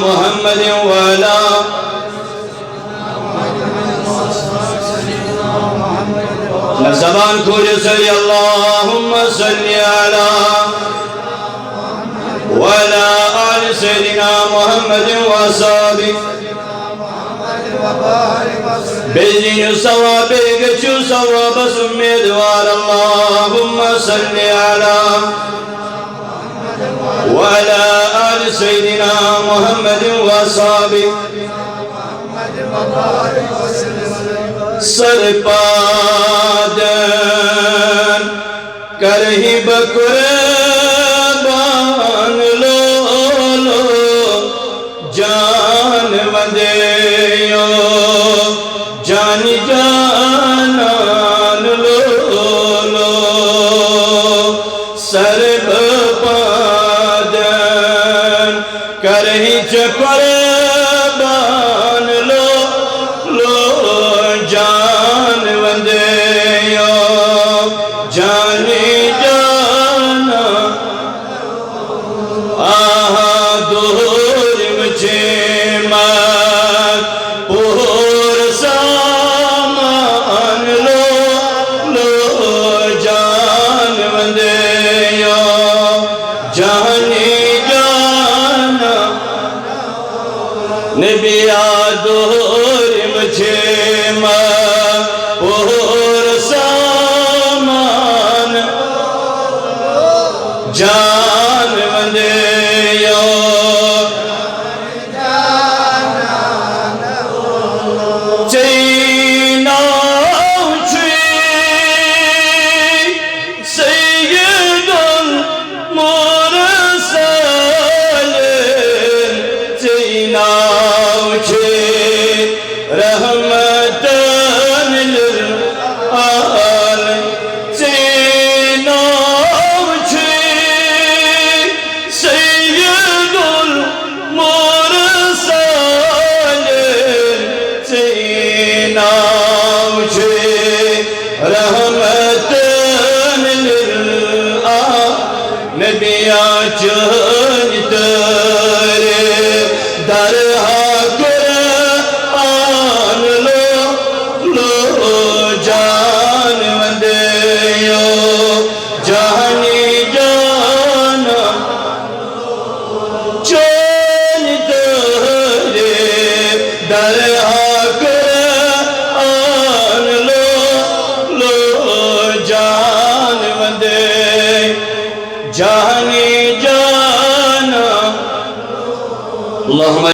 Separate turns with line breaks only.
मोहम्मद वाला न ज़बान खोले सल्ली अल्लाहुम्मा सल्ली अला वाला आल सय्यिदिना मोहम्मद व असहाबी बेज़ीन सवाब गचू सवाब उम्मीदवार अल्लाहुम्मा सल्ली अला वाला आल सय्यिदिना मोहम्मद व असहाबी सरपादन करही बकुरबान लो जान वंदेयो जानी जानान लो सरपादन करही चकुरबान लो जान वंदेयो जानी जाना आहा दूर मुझे मत पूर सामान लो जान वंदेयो जानी जाना नबिया दूर मुझे और सामान जान वंदेयो चैना सैयदुल मुरसलीन चैना रहमतन लिल आलमीन चैना सैयदुल मुरसलीन चैना रहमतन लिल आलमीन नबिया चन तेरे दरहा जान वंदेयो जानी जाना चैन तेरे दरहा कुरान लो जान वंदे जानी जाना।